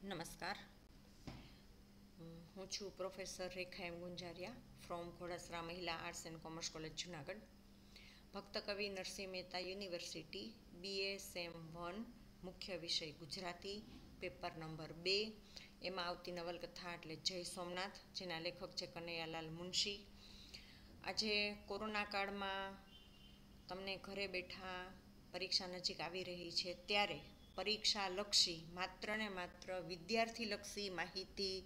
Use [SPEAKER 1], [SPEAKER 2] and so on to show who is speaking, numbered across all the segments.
[SPEAKER 1] નમસ્કાર. હું છું professor Rekha M Gunjariya from Ghodasara Mahila arts and commerce college Junagadh. Bhakta Kavi Narsinh Mehta university BA sem 1, મુખ્ય વિષય ગુજરાતી, પેપર નંબર 2. એમાં આવતી નવલકથા એટલે જય સોમનાથ, જેના લેખક છે કનૈયાલાલ મુનશી. આજે કોરોના કાળમાં તમને ઘરે બેઠા પરીક્ષા નજીક આવી રહી છે ત્યારે પરીક્ષાલક્ષી માત્ર ને માત્ર વિદ્યાર્થીલક્ષી માહિતી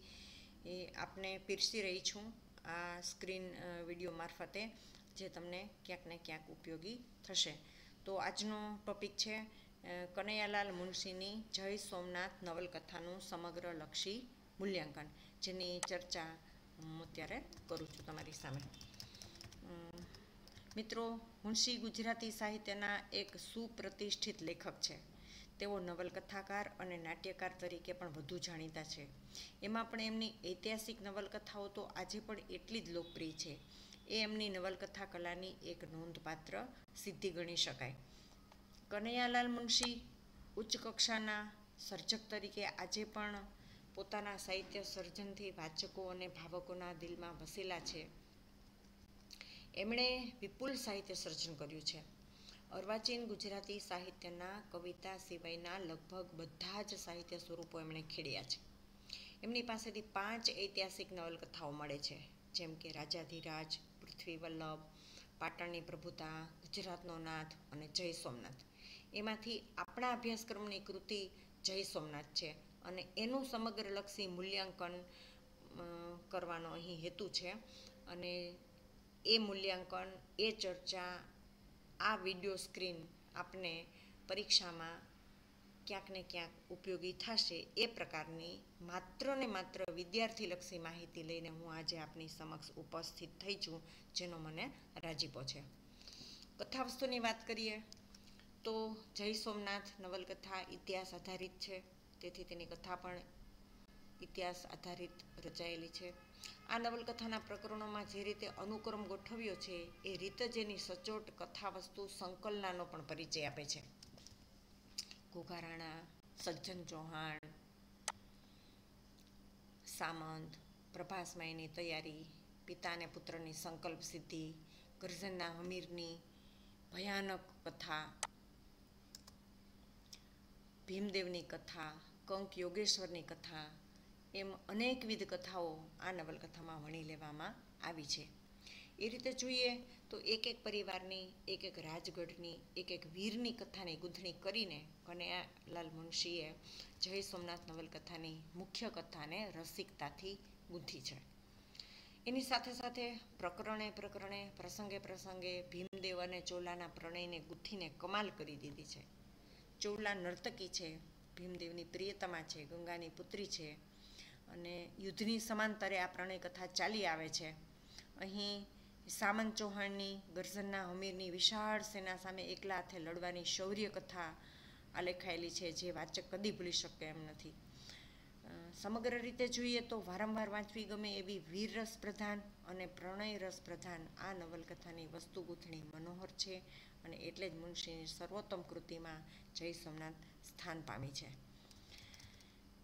[SPEAKER 1] આપને પીરસી રહી છું આ સ્ક્રીન વિડીયો મારફતે, જે તમને ક્યાંક ને ક્યાંક ઉપયોગી થશે. તો આજનો ટોપિક છે કનૈયાલાલ મુનશીની જય સોમનાથ નવલકથાનું સમગ્રલક્ષી મૂલ્યાંકન, જેની ચર્ચા હું અત્યારે કરું છું તમારી સામે. મિત્રો, મુનશી ગુજરાતી સાહિત્યના એક સુપ્રતિષ્ઠિત લેખક છે. તેઓ નવલકથાકાર અને નાટ્યકાર તરીકે પણ વધુ જાણીતા છે. એમાં પણ એમની ઐતિહાસિક નવલકથાઓ તો આજે પણ એટલી જ લોકપ્રિય છે. એ એમની નવલકથા કલાની એક નોંધપાત્ર સિદ્ધિ ગણી શકાય. કનૈયાલાલ મુનશી ઉચ્ચ કક્ષાના સર્જક તરીકે આજે પણ પોતાના સાહિત્ય સર્જનથી વાચકો અને ભાવકોના દિલમાં વસેલા છે. એમણે વિપુલ સાહિત્ય સર્જન કર્યું છે. અર્વાચીન ગુજરાતી સાહિત્યના કવિતા સિવાયના લગભગ બધા જ સાહિત્ય સ્વરૂપો એમણે ખેડ્યા છે. એમની પાસેથી 5 ઐતિહાસિક નવલકથાઓ મળે છે, જેમ કે રાજાધિરાજ, પૃથ્વી વલ્લભ, પાટણની પ્રભુતા, ગુજરાતનો નાથ અને જય સોમનાથ. એમાંથી આપણા અભ્યાસક્રમની કૃતિ જય સોમનાથ છે અને એનું સમગ્રલક્ષી મૂલ્યાંકન કરવાનો અહીં હેતુ છે. અને એ મૂલ્યાંકન, એ ચર્ચા, આ વિડીયો સ્ક્રીન આપને પરીક્ષામાં ક્યાંક ને ક્યાંક ઉપયોગી થશે એ પ્રકારની માત્ર ને માત્ર વિદ્યાર્થીલક્ષી માહિતી લઈને હું આજે આપની સમક્ષ ઉપસ્થિત થઈ છું, જેનો મને રાજીપો છે. કથાવસ્તુની વાત કરીએ તો જય સોમનાથ નવલકથા ઇતિહાસ આધારિત છે, તેથી તેની કથા પણ ઇતિહાસ આધારિત રચાયેલી છે. આ નવલકથાના પ્રકરણોમાં જે રીતે અનુક્રમ ગોઠવ્યો છે એ રીત જ એની સચોટ કથાવસ્તુ સંકલનનો પણ પરિચય આપે છે. ઘોઘારાણા, સજ્જન ચૌહાણ, સામંત, પ્રભાસમાયની તૈયારી, પિતા અને પુત્રની સંકલ્પ સિદ્ધિ, કરજણના હમીરની ભયાનક કથા, ભીમદેવની કથા, કંક યોગેશ્વરની કથા, એમ અનેકવિધ કથાઓ આ નવલકથામાં વણી લેવામાં આવી છે. એ રીતે જોઈએ તો એક એક પરિવારની, એક એક રાજગઢની, એક એક વીરની કથાની ગૂંથણી કરીને કનૈયાલાલ મુનશીએ જય સોમનાથ નવલકથાની મુખ્ય કથાને રસિકતાથી ગૂંથી છે. એની સાથે સાથે પ્રકરણે પ્રકરણે, પ્રસંગે પ્રસંગે ભીમદેવ અને ચોલાના પ્રણયને ગૂંથીને કમાલ કરી દીધી છે. ચોલા નર્તકી છે, ભીમદેવની પ્રિયતમા છે, ગંગાની પુત્રી છે અને યુદ્ધની સમાંતરે આ પ્રણય કથા ચાલી આવે છે. અહીં સામંત ચૌહાણની, ગરજનના હમીરની વિશાળ સેના સામે એકલા હાથે લડવાની શૌર્ય કથા આલેખાયેલી છે, જે વાચક કદી ભૂલી શકે એમ નથી. સમગ્ર રીતે જોઈએ તો વારંવાર વાંચવી ગમે એવી વીર રસ પ્રધાન અને પ્રણય રસ પ્રધાન આ નવલકથાની વસ્તુ ગૂંથણી મનોહર છે અને એટલે જ મુનશીની સર્વોત્તમ કૃતિમાં જય સોમનાથ સ્થાન પામી છે.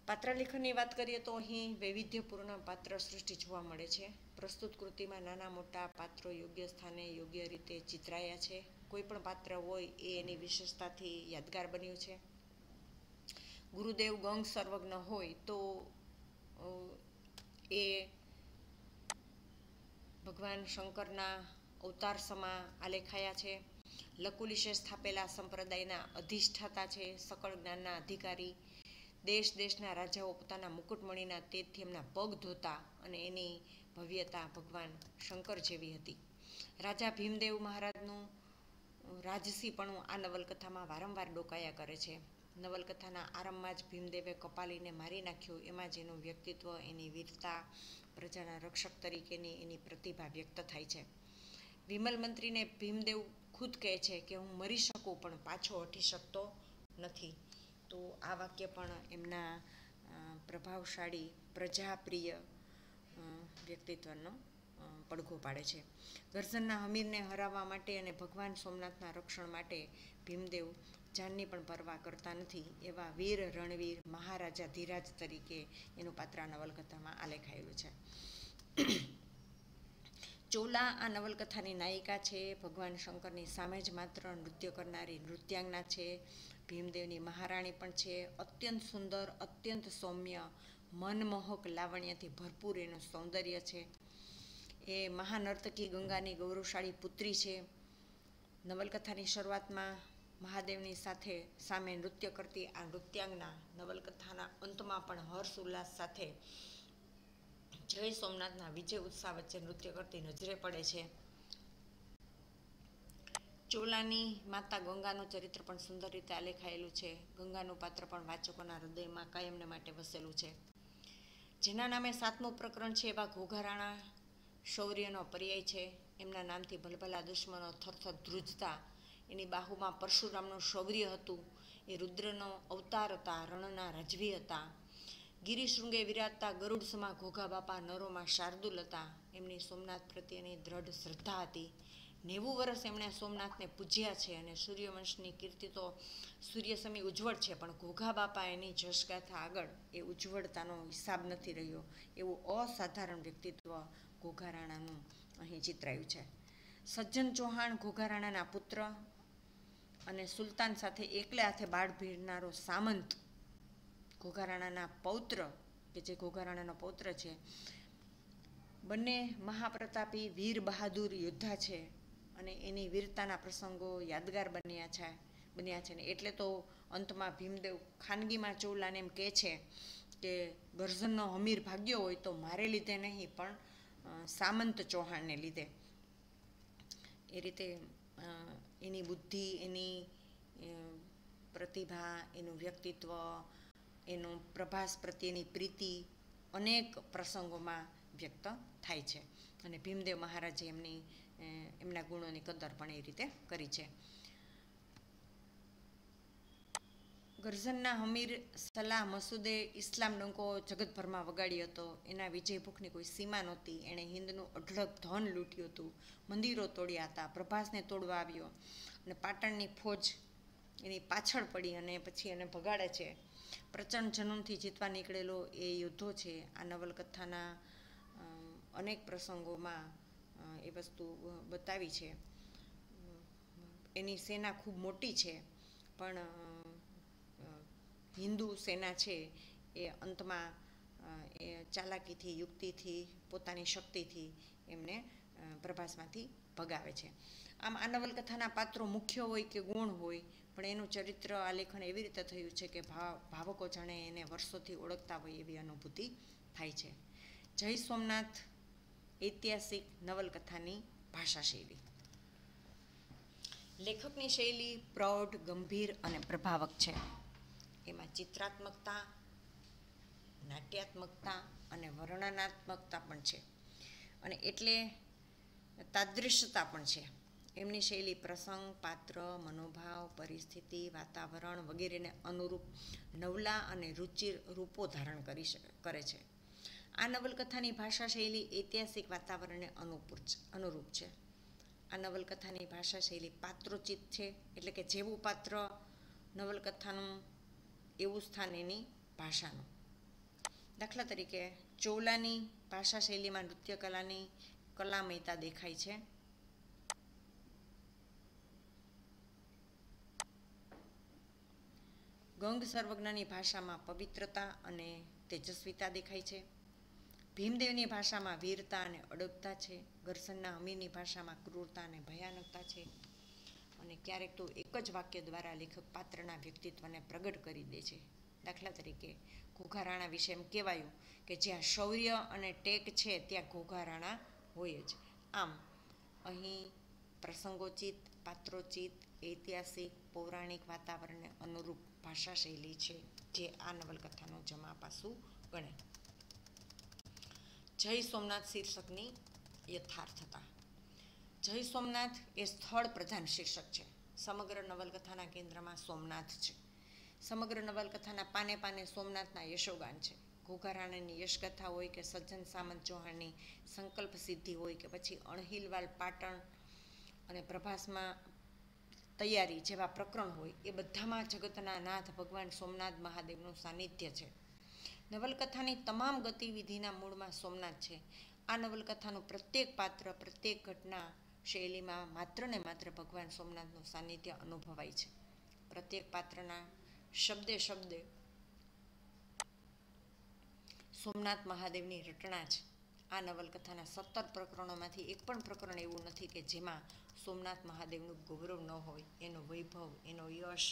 [SPEAKER 1] પાત્રલેખનની વાત કરીએ તો અહીં વૈવિધ્યપૂર્ણ પાત્ર સૃષ્ટિ જોવા મળે છે. પ્રસ્તુત કૃતિમાં નાના મોટા પાત્રો યોગ્ય સ્થાને યોગ્ય રીતે ચિતરાયા છે. કોઈ પણ પાત્ર હોય એ એની વિશેષતાથી યાદગાર બન્યું છે. ગુરુદેવ ગંગ સર્વજ્ઞ હોય તો એ ભગવાન શંકરના અવતાર સમા આલેખાયા છે. લકુલિશે સ્થાપેલા સંપ્રદાયના અધિષ્ઠાતા છે, સકળ જ્ઞાનના અધિકારી. દેશ દેશના રાજાઓ પોતાના મુકુટમણીના તેજથી એમના પગ ધોતા અને એની ભવ્યતા ભગવાન શંકર જેવી હતી. રાજા ભીમદેવ મહારાજનું રાજસીપણું આ નવલકથામાં વારંવાર ડોકાયા કરે છે. નવલકથાના આરંભમાં જ ભીમદેવે કપાલીને મારી નાખ્યું, એમાં જ એનું વ્યક્તિત્વ, એની વીરતા, પ્રજાના રક્ષક તરીકેની એની પ્રતિભા વ્યક્ત થાય છે. વિમલ મંત્રીને ભીમદેવ ખુદ કહે છે કે હું મરી શકું પણ પાછો હટી શકતો નથી. તો આ વાક્ય પણ એમના પ્રભાવશાળી, પ્રજાપ્રિય વ્યક્તિત્વનો પડઘો પાડે છે. ગરજનના હમીરને હરાવવા માટે અને ભગવાન સોમનાથના રક્ષણ માટે ભીમદેવ જાનની પણ પરવા કરતા નથી એવા વીર રણવીર મહારાજા ધીરાજ તરીકે એનું પાત્ર આ નવલકથામાં આલેખાયેલું છે. ચોલા આ નવલકથાની નાયિકા છે. ભગવાન શંકરની સામે જ માત્ર નૃત્ય કરનારી નૃત્યાંગના છે. ભીમદેવની મહારાણી પણ છે. અત્યંત સુંદર, અત્યંત સૌમ્ય, મનમોહક લાવણ્યથી ભરપૂર એનું સૌંદર્ય છે. એ મહાનર્તકી ગંગાની ગૌરવશાળી પુત્રી છે. નવલકથાની શરૂઆતમાં મહાદેવની સામે નૃત્ય કરતી આ નૃત્યાંગના નવલકથાના અંતમાં પણ હર્ષ ઉલ્લાસ સાથે જય સોમનાથના વિજય ઉત્સાહ વચ્ચે નૃત્ય કરતી નજરે પડે છે. ચોલાની માતા ગંગાનું ચરિત્ર પણ સુંદર રીતે આલેખાયેલું છે. ગંગાનું પાત્ર પણ વાચકોના હૃદયમાં કાયમને માટે વસેલું છે. જેના નામે 7મું પ્રકરણ છે એવા ઘોઘારાણા શૌર્યનો પર્યાય છે. એમના નામથી ભલભલા દુશ્મનો થરથર ધ્રુજતા. એની બાહુમાં પરશુરામનું શૌર્ય હતું. એ રુદ્રનો અવતાર હતા, રણના રાજવી હતા. ગિરિશૃંગે વિરાજતા ગરુડ સમા ઘોઘા બાપા નરોમાં શાર્દુલ હતા. એમની સોમનાથ પ્રત્યેની દ્રઢ શ્રદ્ધા હતી. 90 વર્ષ એમણે સોમનાથને પૂજ્યા છે અને સૂર્યવંશની કીર્તિ તો સૂર્યસમી ઉજ્જવળ છે, પણ ઘોઘા બાપા એની જશગાથા આગળ એ ઉજ્જવળતાનો હિસાબ નથી રહ્યો. એવું અસાધારણ વ્યક્તિત્વ ઘોઘારાણાનું અહીં ચિતરાયું છે. સજ્જન ચૌહાણ ઘોઘારાણાના પુત્ર અને સુલતાન સાથે એકલે હાથે બાળ ભીડનારો સામંત ઘોઘારાણાના પૌત્ર, કે જે ઘોઘારાણાનો પૌત્ર છે. બંને મહાપ્રતાપી વીર બહાદુર યોદ્ધા છે અને એની વીરતાના પ્રસંગો યાદગાર બન્યા છે ને એટલે તો અંતમાં ભીમદેવ ખાનગીમાં ચોલાને એમ કહે છે કે ગરઝનનો હમીર ભાગ્યો હોય તો મારે લીધે નહીં, પણ સામંત ચૌહાણને લીધે. એ રીતે એની બુદ્ધિ, એની પ્રતિભા, એનું વ્યક્તિત્વ, એનું પ્રભાસ પ્રત્યેની પ્રીતિ અનેક પ્રસંગોમાં વ્યક્ત થાય છે અને ભીમદેવ મહારાજે એમના ગુણોની કદર પણ એ રીતે કરી છે. ગરઝનના હમીર સલાહ મસૂદે ઇસ્લામ ડંકો જગતભરમાં વગાડ્યો હતો. એના વિજય ભૂખની કોઈ સીમા નહોતી. એણે હિન્દનું અઢળક ધન લૂંટ્યું હતું, મંદિરો તોડ્યા હતા, પ્રભાસને તોડવા આવ્યો અને પાટણની ફોજ એની પાછળ પડી અને પછી એને ભગાડે છે. પ્રચંડ જનૂનથી જીતવા નીકળેલો એ યોદ્ધો છે. આ નવલકથાના અનેક પ્રસંગોમાં એ વસ્તુ બતાવી છે. એની સેના ખૂબ મોટી છે, પણ હિન્દુ સેના છે એ અંતમાં એ ચાલાકીથી, યુક્તિથી, પોતાની શક્તિથી એમને પ્રભાસમાંથી ભગાવે છે. આમ આ નવલકથાના પાત્રો મુખ્ય હોય કે ગુણ હોય, પણ એનું ચરિત્ર આલેખન એવી રીતે થયું છે કે ભાવકો જાણે એને વર્ષોથી ઓળખતા હોય એવી અનુભૂતિ થાય છે. જય સોમનાથ ઐતિહાસિક નવલકથાની ભાષા શૈલી. લેખકની શૈલી પ્રૌઢ, ગંભીર અને પ્રભાવક છે. એમાં ચિત્રાત્મકતા, નાટ્યાત્મકતા અને વર્ણનાત્મકતા પણ છે અને એટલે તાદૃશ્યતા પણ છે. એમની શૈલી પ્રસંગ, પાત્ર, મનોભાવ, પરિસ્થિતિ, વાતાવરણ વગેરેને અનુરૂપ નવલા અને રુચિર રૂપો ધારણ કરે છે. આ નવલકથાની ભાષા શૈલી ઐતિહાસિક વાતાવરણને અનુરૂપ છે. આ નવલકથાની ભાષા શૈલી પાત્રોચિત છે, એટલે કે જેવું પાત્ર નવલકથાનું એવું સ્થાન એની ભાષાનું. દાખલા તરીકે ચોલાની ભાષા શૈલીમાં નૃત્ય કલાની કલામયતા દેખાય છે. ગંગ સર્વજ્ઞની ભાષામાં પવિત્રતા અને તેજસ્વીતા દેખાય છે. ભીમદેવની ભાષામાં વીરતા અને અડગતા છે. ગરઝનના હમીરની ભાષામાં ક્રૂરતા અને ભયાનકતા છે. અને ક્યારેક તો એક જ વાક્ય દ્વારા લેખક પાત્રના વ્યક્તિત્વને પ્રગટ કરી દે છે. દાખલા તરીકે ઘોઘારાણા વિશે એમ કહેવાયું કે જ્યાં શૌર્ય અને ટેક છે ત્યાં ઘોઘારાણા હોય જ. આમ અહીં પ્રસંગોચિત, પાત્રોચિત, ઐતિહાસિક, પૌરાણિક વાતાવરણને અનુરૂપ ભાષા શૈલી છે, જે આ નવલકથાનું જમા પાસું ગણે. જય સોમનાથ શીર્ષકની યથાર્થતા. જય સોમનાથ એ સ્થળ પ્રધાન શીર્ષક છે. સમગ્ર નવલકથાના કેન્દ્રમાં સોમનાથ છે. સમગ્ર નવલકથાના પાને પાને સોમનાથના યશોગાન છે. ઘોઘારાણાની યશગાથા હોય કે સજ્જન સામંત ચૌહાણની સંકલ્પ સિદ્ધિ હોય કે પછી અણહિલવાલ પાટણ અને પ્રભાસમાં તૈયારી જેવા પ્રકરણ હોય એ બધામાં જગતના નાથ ભગવાન સોમનાથ મહાદેવનું સાનિધ્ય છે. નવલકથાની તમામ ગતિવિધિના મૂળમાં સોમનાથ છે. આ નવલકથાનું પ્રત્યેક પાત્ર, પ્રત્યેક ઘટના શૈલીમાં માત્ર ને માત્ર ભગવાન સોમનાથનું સાનિધ્ય અનુભવાય છે. પ્રત્યેક પાત્રના શબ્દે શબ્દે સોમનાથ મહાદેવની રટણા છે. આ નવલકથાના 17 પ્રકરણોમાંથી એક પણ પ્રકરણ એવું નથી કે જેમાં સોમનાથ મહાદેવનું ગૌરવ ન હોય, એનો વૈભવ, એનો યશ,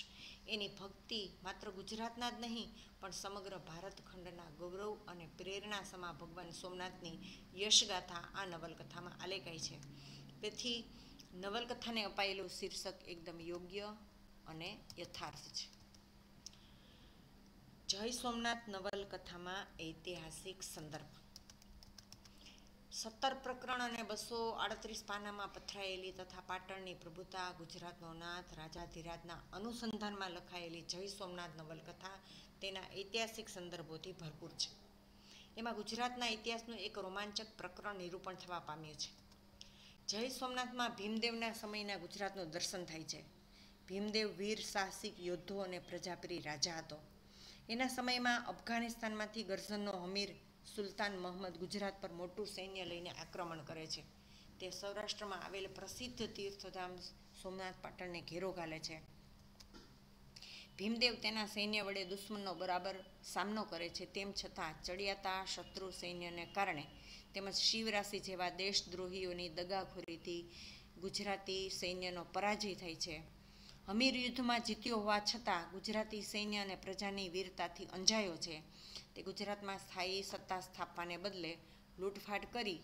[SPEAKER 1] એની ભક્તિ માત્ર ગુજરાતના જ નહીં પણ સમગ્ર ભારત ખંડના ગૌરવ અને પ્રેરણા સમા ભગવાન સોમનાથની યશગાથા આ નવલકથામાં આલેખાઈ છે. તેથી નવલકથાને અપાયેલું શીર્ષક એકદમ યોગ્ય અને યથાર્થ છે. જય સોમનાથ નવલકથામાં ઐતિહાસિક સંદર્ભ. 17 પ્રકરણ અને 238 પાનામાં પથરાયેલી તથા પાટણની પ્રભુતા, ગુજરાતનો નાથ, રાજાધિરાજના અનુસંધાનમાં લખાયેલી જય સોમનાથ નવલકથા તેના ઐતિહાસિક સંદર્ભોથી ભરપૂર છે. એમાં ગુજરાતના ઇતિહાસનું એક રોમાંચક પ્રકરણ નિરૂપણ થવા પામ્યું છે. જય સોમનાથમાં ભીમદેવના સમયના ગુજરાતનું દર્શન થાય છે. ભીમદેવ વીર, સાહસિક યોદ્ધો અને પ્રજાપ્રિય રાજા હતો. એના સમયમાં અફઘાનિસ્તાનમાંથી ગરઝનનો હમીર સુલતાન મહમદ ગુજરાત પર મોટું સૈન્ય લઈને આક્રમણ કરે છે. તે સૌરાષ્ટ્રમાં આવેલ પ્રસિદ્ધ તીર્થધામ સોમનાથ પાટણને ઘેરો ઘાલે છે. ભીમદેવ તેના સૈન્ય વડે દુશ્મનનો બરાબર સામનો કરે છે. તેમ છતાં ચડિયાતા શત્રુ સૈન્યને કારણે તેમજ શિવરાશિ જેવા દેશદ્રોહીઓની દગાખોરીથી ગુજરાતી સૈન્યનો પરાજય થાય છે. હમીર યુદ્ધમાં જીત્યો હોવા છતાં ગુજરાતી સૈન્ય અને પ્રજાની વીરતાથી અંજાયો છે. તે ગુજરાતમાં સ્થાયી સત્તા સ્થાપવાને બદલે લૂંટફાટ કરી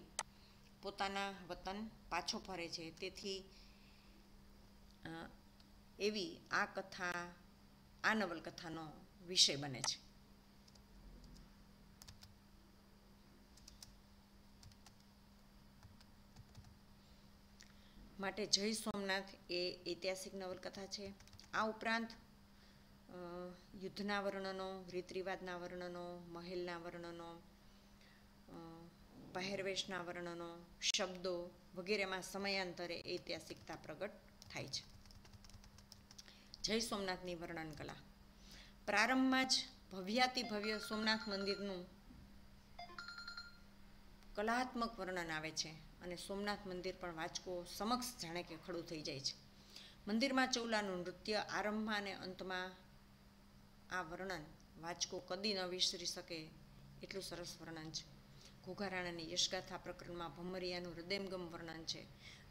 [SPEAKER 1] પોતાના વતન પાછો ફરે છે. તેથી એવી આ કથા, આ નવલકથાનો વિષય બને છે. માટે જય સોમનાથ એ ઐતિહાસિક નવલકથા છે. આ ઉપરાંત યુદ્ધના વર્ણનો, રીત રિવાજના વર્ણનો, મહેલના વર્ણનો, પહેરવેશના વર્ણનો, શબ્દો વગેરેમાં સમયાંતરે ઐતિહાસિકતા પ્રગટ થાય છે. જય સોમનાથની વર્ણન કલા. પ્રારંભમાં જ ભવ્યાતિભવ્ય સોમનાથ મંદિરનું કલાત્મક વર્ણન આવે છે અને સોમનાથ મંદિર પણ વાચકો સમક્ષ જાણે કે ખડું થઈ જાય છે. મંદિરમાં ચૌલાનું નૃત્ય આરંભમાં અને અંતમાં આ વર્ણન વાચકો કદી ન વિસરી શકે એટલું સરસ વર્ણન છે. ઘોઘારાણાની યશગાથા પ્રકરણમાં ભમરિયાનું હૃદયંગમ વર્ણન છે.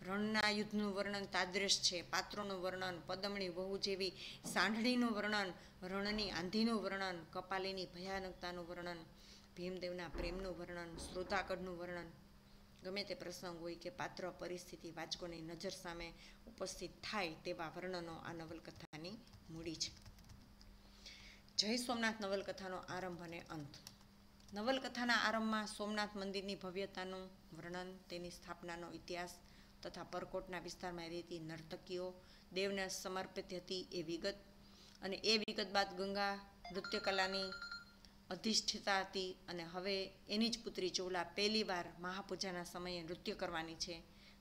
[SPEAKER 1] રણના યુદ્ધનું વર્ણન તાદ્રેશ છે. પાત્રોનું વર્ણન, પદમણી વહુ જેવી સાંઢળીનું વર્ણન, રણની આંધીનું વર્ણન, કપાલીની ભયાનકતાનું વર્ણન, ભીમદેવના પ્રેમનું વર્ણન, શ્રોતાકળનું વર્ણન, ગમે તે પ્રસંગ હોય કે પાત્ર પરિસ્થિતિ વાચકોની નજર સામે ઉપસ્થિત થાય તેવા વર્ણનો આ નવલકથાની મૂડી છે. જય સોમનાથ નવલકથાનો આરંભ અને અંત. નવલકથાના આરંભમાં સોમનાથ મંદિરની ભવ્યતાનું વર્ણન, તેની સ્થાપનાનો ઇતિહાસ તથા પરકોટના વિસ્તારમાં રહેતી નર્તકીઓ દેવને સમર્પિત હતી એ વિગત, અને એ વિગત બાદ ગંગા નૃત્યકલાની અધિષ્ઠિતા હતી અને હવે એની જ પુત્રી ચૌલા પહેલીવાર મહાપૂજાના સમયે નૃત્ય કરવાની છે.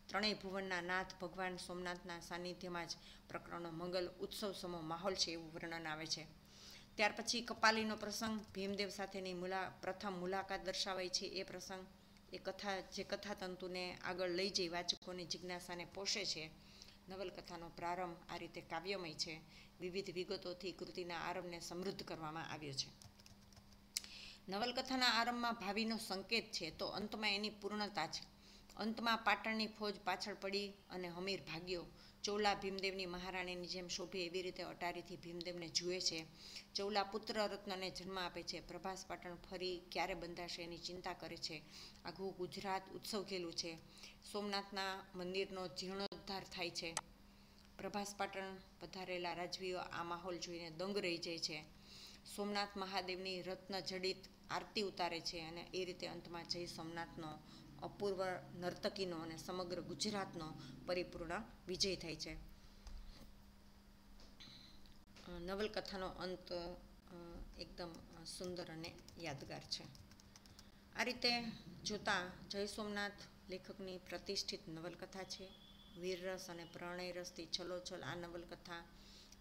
[SPEAKER 1] ત્રણેય ભુવનના નાથ ભગવાન સોમનાથના સાનિધ્યમાં જ પ્રકરણનો મંગલ ઉત્સવ સમો માહોલ છે એવું વર્ણન આવે છે. ત્યાર પછી કપાલીનો પ્રસંગ, ભીમદેવ સાથેની પ્રથમ મુલાકાત દર્શાવાય છે. એ પ્રસંગ એ કથા જે કથાતંતુને આગળ લઈ જઈ વાચકોની જિજ્ઞાસાને પોષે છે. નવલકથાનો પ્રારંભ આ રીતે કાવ્યમય છે. વિવિધ વિગતોથી કૃતિના આરંભને સમૃદ્ધ કરવામાં આવ્યો છે. નવલકથાના આરંભમાં ભાવિનો સંકેત છે તો અંતમાં એની પૂર્ણતા છે. અંતમાં પાટણની ફોજ પાછળ પડી અને હમીર ભાગ્યો. ચૌલા ભીમદેવની મહારાણીની જેમ શોભે એવી રીતે અટારીથી ભીમદેવને જુએ છે. ચૌલા પુત્ર રત્નને જન્મ આપે છે. પ્રભાસ પાટણ ફરી ક્યારે બંધાશે એની ચિંતા કરે છે. આખું ગુજરાત ઉત્સવ ખેલું છે. સોમનાથના મંદિરનો જીર્ણોદ્ધાર થાય છે. પ્રભાસ પાટણ પધારેલા રાજવીઓ આ માહોલ જોઈને દંગ રહી જાય છે. સોમનાથ મહાદેવની રત્ન જડિત આરતી ઉતારે છે અને એ રીતે અંતમાં જય સોમનાથનો અપૂર્વ નર્તકીનો અને સમગ્ર ગુજરાતનો પરિપૂર્ણ વિજય થાય છે. નવલકથાનો અંત એકદમ સુંદર અને યાદગાર છે. આ રીતે જોતાં જય સોમનાથ લેખકની પ્રતિષ્ઠિત નવલકથા છે. વીરરસ અને પ્રણયરસથી છલોછલ આ નવલકથા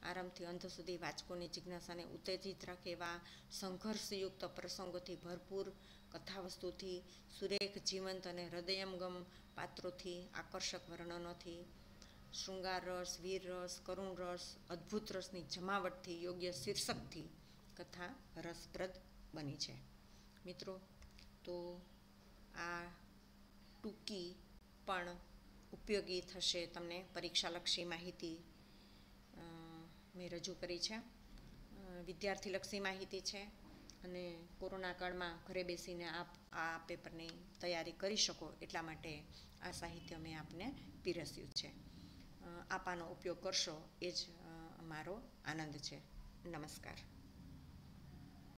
[SPEAKER 1] આરંભથી અંત સુધી વાચકોની જિજ્ઞાસાને ઉત્તેજિત રાખે એવા સંઘર્ષયુક્ત પ્રસંગોથી ભરપૂર કથાવસ્તુથી, સુરેખ જીવંત અને હૃદયંગમ પાત્રોથી, આકર્ષક વર્ણનોથી, શૃંગાર રસ, વીર રસ, કરુણ રસ, અદ્ભુત રસની જમાવટથી, યોગ્ય શીર્ષકથી કથા રસપ્રદ બની છે. મિત્રો, તો આ ટૂંકી પણ ઉપયોગી થશે તમને પરીક્ષાલક્ષી માહિતી મેં રજૂ કરી છે. વિદ્યાર્થીલક્ષી માહિતી છે અને કોરોના કાળમાં ઘરે બેસીને આપ આ પેપરની તૈયારી કરી શકો એટલા માટે આ સાહિત્ય મેં આપને પીરસ્યું છે. આપ આનો ઉપયોગ કરશો એ જ મારો આનંદ છે. નમસ્કાર.